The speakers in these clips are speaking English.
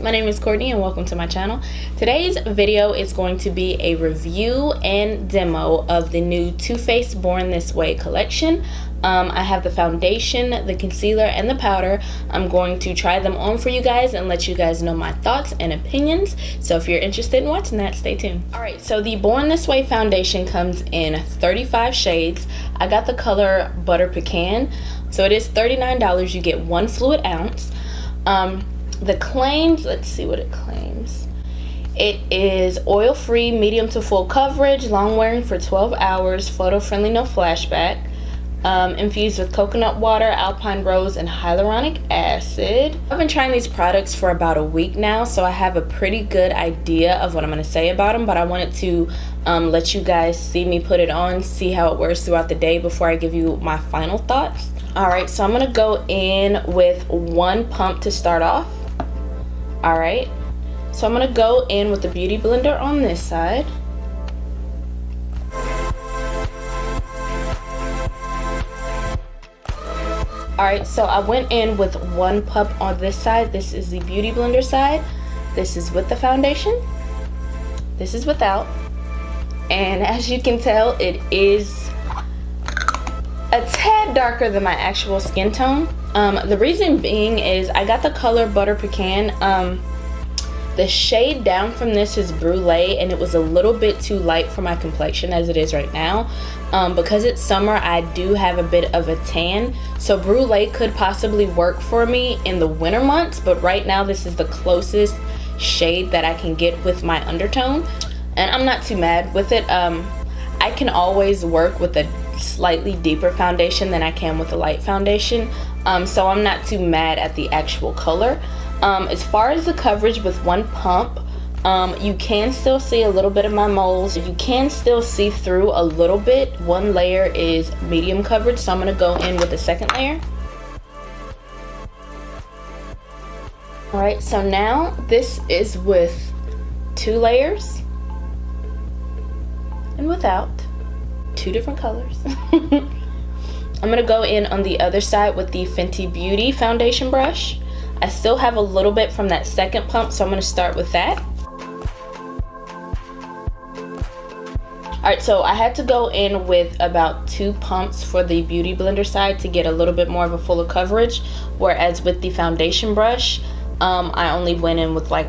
my name is Courtney and welcome to my channel. Today's video is going to be a review and demo of the new Too Faced Born This Way collection. I have the foundation, the concealer, and the powder. I'm going to try them on for you guys and let you guys know my thoughts and opinions. So if you're interested in watching that, stay tuned. Alright, so the Born This Way foundation comes in 35 shades. I got the color Butter Pecan. So it is $39. You get 1 fluid ounce. The claims, let's see what it claims. It is oil-free, medium to full coverage, long wearing for 12 hours, photo-friendly, no flashback, infused with coconut water, alpine rose, and hyaluronic acid. I've been trying these products for about a week now, so I have a pretty good idea of what I'm going to say about them, but I wanted to let you guys see me put it on, see how it wears throughout the day before I give you my final thoughts. Alright, so I'm going to go in with 1 pump to start off. Alright, so I'm going to go in with the Beauty Blender on this side. Alright, so I went in with 1 pump on this side. This is the Beauty Blender side. This is with the foundation. This is without. And as you can tell, it is a tad darker than my actual skin tone. The reason being is I got the color Butter Pecan. The shade down from this is Brulee, and it was a little bit too light for my complexion as it is right now. Because it's summer, I do have a bit of a tan, so Brulee could possibly work for me in the winter months, but right now this is the closest shade that I can get with my undertone, and I'm not too mad with it. I can always work with a slightly deeper foundation than I can with a light foundation, so I'm not too mad at the actual color. As far as the coverage with 1 pump, you can still see a little bit of my moles. You can still see through a little bit. 1 layer is medium coverage, so I'm going to go in with the 2nd layer. Alright, so now this is with 2 layers and without. 2 different colors. I'm going to go in on the other side with the Fenty Beauty foundation brush. I still have a little bit from that 2nd pump, so I'm going to start with that. Alright, so I had to go in with about 2 pumps for the Beauty Blender side to get a little bit more of a fuller coverage, whereas with the foundation brush, I only went in with like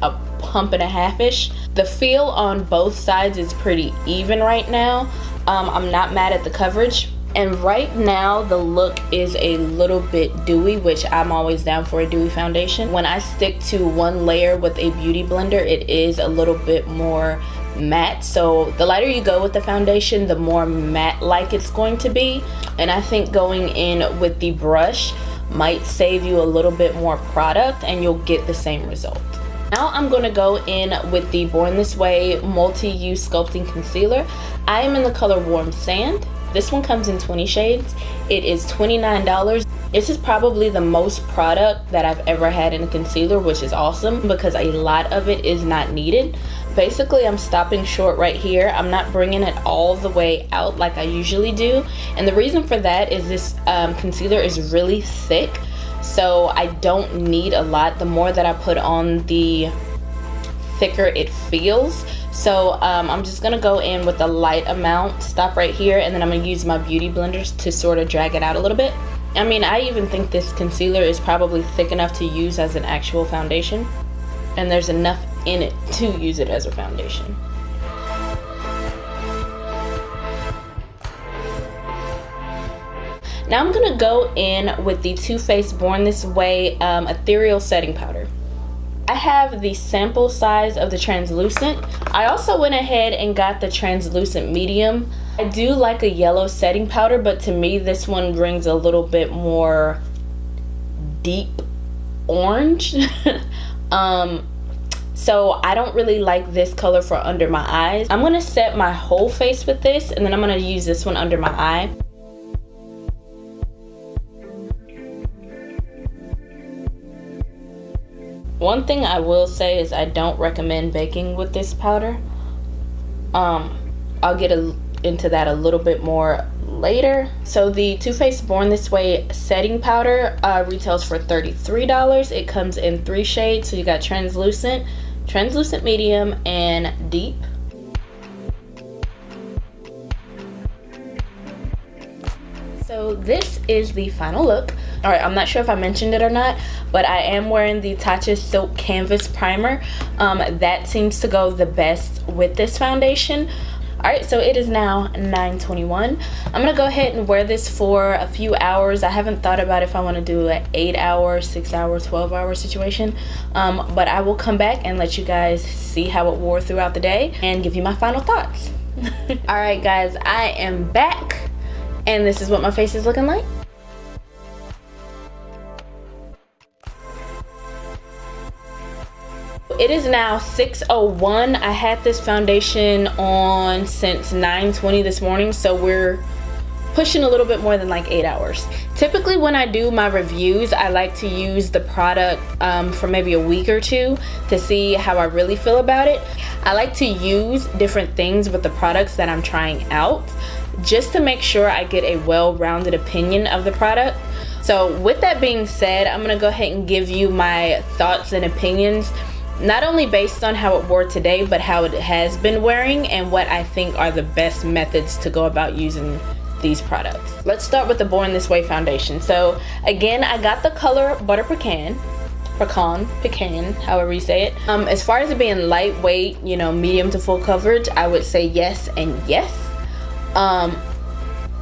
a pump and a half-ish. The feel on both sides is pretty even right now. I'm not mad at the coverage. And right now the look is a little bit dewy, which I'm always down for a dewy foundation. When I stick to 1 layer with a Beauty Blender, it is a little bit more matte. So the lighter you go with the foundation, the more matte like it's going to be. And I think going in with the brush might save you a little bit more product and you'll get the same result. Now I'm going to go in with the Born This Way Multi-Use Sculpting Concealer. I am in the color Warm Sand. This one comes in 20 shades. It is $29. This is probably the most product that I've ever had in a concealer, which is awesome because a lot of it is not needed. Basically, I'm stopping short right here. I'm not bringing it all the way out like I usually do. And the reason for that is this concealer is really thick, so I don't need a lot. The more that I put on, the thicker it feels. So I'm just gonna go in with a light amount, stop right here, and then I'm gonna use my Beauty Blenders to sort of drag it out a little bit. I mean, I even think this concealer is probably thick enough to use as an actual foundation, and there's enough in it to use it as a foundation. Now I'm gonna go in with the Too Faced Born This Way Ethereal setting powder. I have the sample size of the translucent. I also went ahead and got the translucent medium. I do like a yellow setting powder, but to me this one brings a little bit more deep orange. So I don't really like this color for under my eyes. I'm gonna set my whole face with this, and then I'm gonna use this one under my eye. One thing I will say is I don't recommend baking with this powder. I'll get into that a little bit more later. So the Too Faced Born This Way setting powder retails for $33. It comes in 3 shades. So you got translucent, translucent medium, and deep. So this is the final look. All right, I'm not sure if I mentioned it or not, but I am wearing the Tatcha Silk Canvas Primer. That seems to go the best with this foundation. All right, so it is now 9:21. I'm gonna go ahead and wear this for a few hours. I haven't thought about if I want to do an 8-hour, 6-hour, 12-hour situation, but I will come back and let you guys see how it wore throughout the day and give you my final thoughts. All right, guys, I am back, and this is what my face is looking like. It is now 6:01. I had this foundation on since 9:20 this morning, so we're pushing a little bit more than like 8 hours. Typically when I do my reviews, I like to use the product for maybe a week or two to see how I really feel about it. I like to use different things with the products that I'm trying out just to make sure I get a well-rounded opinion of the product. So with that being said, I'm gonna go ahead and give you my thoughts and opinions, not only based on how it wore today, but how it has been wearing and what I think are the best methods to go about using these products. Let's start with the Born This Way foundation. So again, I got the color Butter Pecan, however you say it. As far as it being lightweight, you know, medium to full coverage, I would say yes and yes.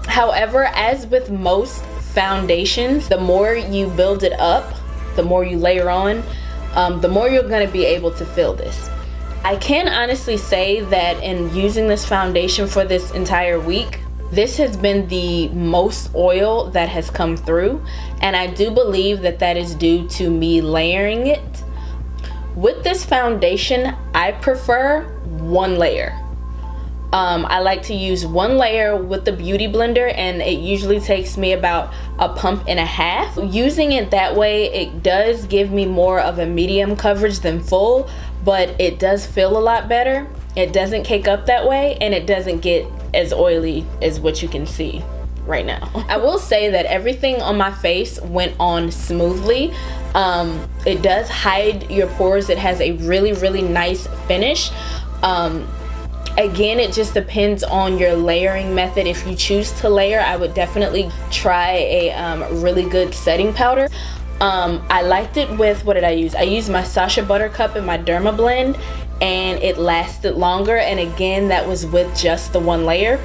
However, as with most foundations, the more you build it up, the more you layer on, the more you're going to be able to feel this. I can honestly say that in using this foundation for this entire week, this has been the most oil that has come through, and I do believe that that is due to me layering it. With this foundation, I prefer one layer. I like to use one layer with the beauty blender, and it usually takes me about a pump and a half. Using it that way, it does give me more of a medium coverage than full, but it does feel a lot better. It doesn't cake up that way, and it doesn't get as oily as what you can see right now. I will say that everything on my face went on smoothly. It does hide your pores. It has a really, really nice finish. Again, it just depends on your layering method. If you choose to layer, I would definitely try a really good setting powder. I liked it with, what did I use? I used my Sacha Buttercup in my Derma blend, and it lasted longer, and again, that was with just the one layer.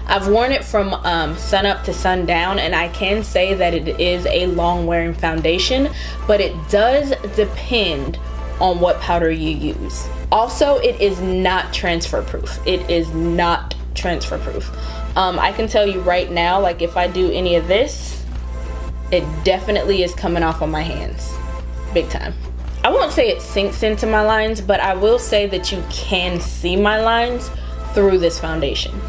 I've worn it from sun up to sundown, and I can say that it is a long wearing foundation, but it does depend on what powder you use. Also, it is not transfer proof. It is not transfer proof. I can tell you right now, like if I do any of this, it definitely is coming off on my hands, big time. I won't say it sinks into my lines, but I will say that you can see my lines through this foundation.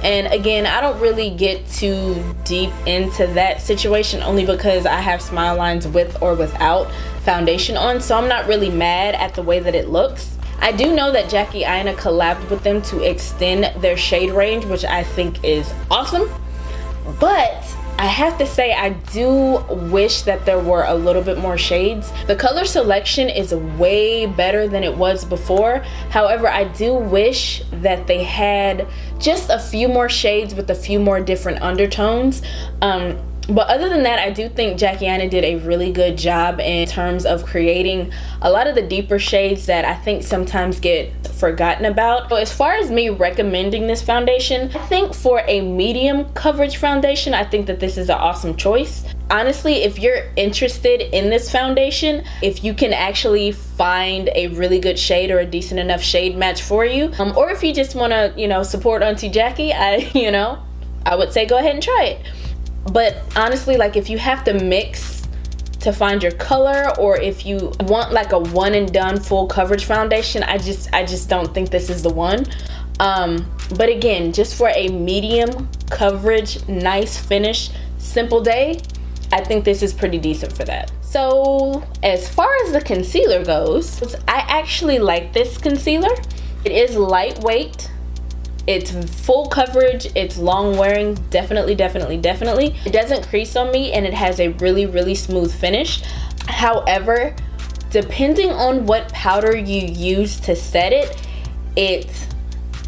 And again, I don't really get too deep into that situation, only because I have smile lines with or without foundation on, so I'm not really mad at the way that it looks. I do know that Jackie Aina collabed with them to extend their shade range, which I think is awesome, but I have to say I do wish that there were a little bit more shades. The color selection is way better than it was before. However, I do wish that they had just a few more shades with a few more different undertones. But other than that, I do think Jackie Aina did a really good job in terms of creating a lot of the deeper shades that I think sometimes get forgotten about. So as far as me recommending this foundation, I think for a medium coverage foundation, I think that this is an awesome choice. Honestly, if you're interested in this foundation, if you can actually find a really good shade or a decent enough shade match for you, or if you just want to, you know, support Auntie Jackie, I would say go ahead and try it. But honestly, like if you have to mix to find your color, or if you want like a one and done full coverage foundation, I just don't think this is the one. But again, just for a medium coverage, nice finish, simple day, I think this is pretty decent for that. So as far as the concealer goes, I actually like this concealer. It is lightweight. It's full coverage, it's long wearing, definitely. It doesn't crease on me, and it has a really smooth finish. However, depending on what powder you use to set it, it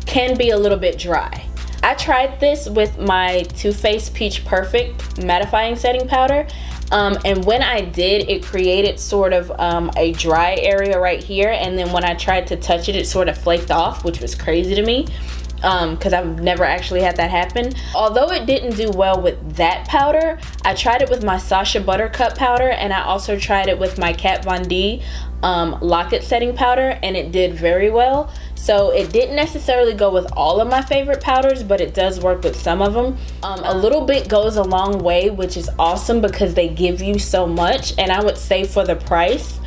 can be a little bit dry. I tried this with my Too Faced Peach Perfect mattifying setting powder, and when I did, it created sort of a dry area right here, and then when I tried to touch it, it sort of flaked off, which was crazy to me. Because I've never actually had that happen. Although it didn't do well with that powder, I tried it with my Sacha Buttercup powder, and I also tried it with my Kat Von D Locket setting powder, and it did very well. So it didn't necessarily go with all of my favorite powders, but it does work with some of them. A little bit goes a long way, which is awesome because they give you so much, and I would say for the price,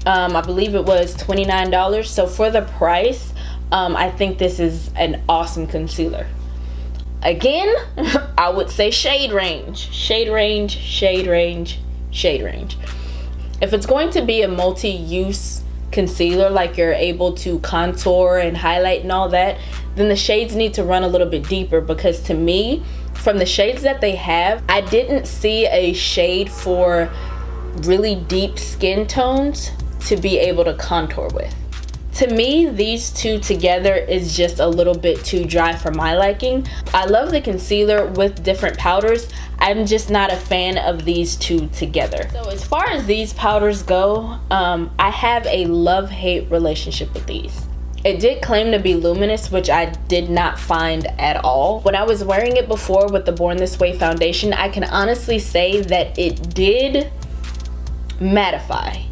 I believe it was $29. So for the price, I think this is an awesome concealer. Again, I would say shade range. If it's going to be a multi-use concealer, like you're able to contour and highlight and all that, then the shades need to run a little bit deeper, because to me, from the shades that they have, I didn't see a shade for really deep skin tones to be able to contour with. To me, these two together is just a little bit too dry for my liking. I love the concealer with different powders. I'm just not a fan of these two together. So as far as these powders go, I have a love-hate relationship with these. It did claim to be luminous, which I did not find at all. When I was wearing it before with the Born This Way foundation, I can honestly say that it did mattify.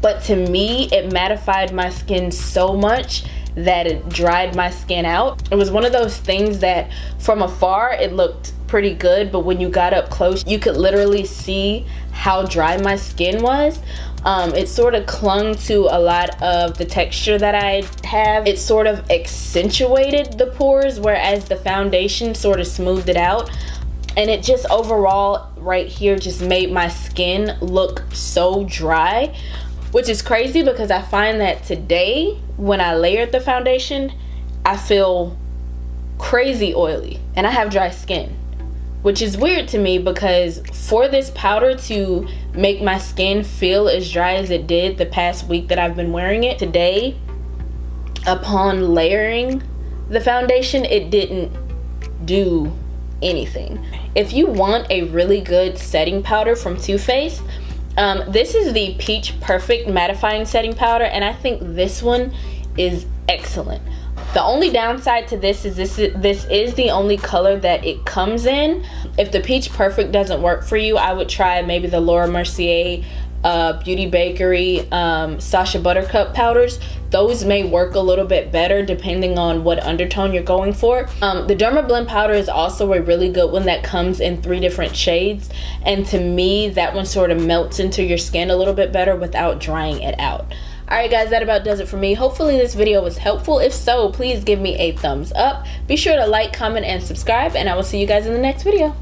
But to me, it mattified my skin so much that it dried my skin out. It was one of those things that from afar, it looked pretty good, but when you got up close, you could literally see how dry my skin was. It sort of clung to a lot of the texture that I have. It sort of accentuated the pores, whereas the foundation sort of smoothed it out. And it just overall right here just made my skin look so dry, which is crazy because I find that today when I layered the foundation, I feel crazy oily and I have dry skin, which is weird to me because for this powder to make my skin feel as dry as it did the past week that I've been wearing it, today upon layering the foundation, it didn't do anything. If you want a really good setting powder from Too Faced, this is the Peach Perfect mattifying setting powder, and I think this one is excellent. The only downside to this is this is the only color that it comes in. If the Peach Perfect doesn't work for you, I would try maybe the Laura Mercier Beauty Bakerie Sacha Buttercup powders. Those may work a little bit better depending on what undertone you're going for. The Derma Blend powder is also a really good one that comes in 3 different shades, and to me that one sort of melts into your skin a little bit better without drying it out. Alright guys, that about does it for me. Hopefully this video was helpful. If so, please give me a thumbs up. Be sure to like, comment, and subscribe, and I will see you guys in the next video.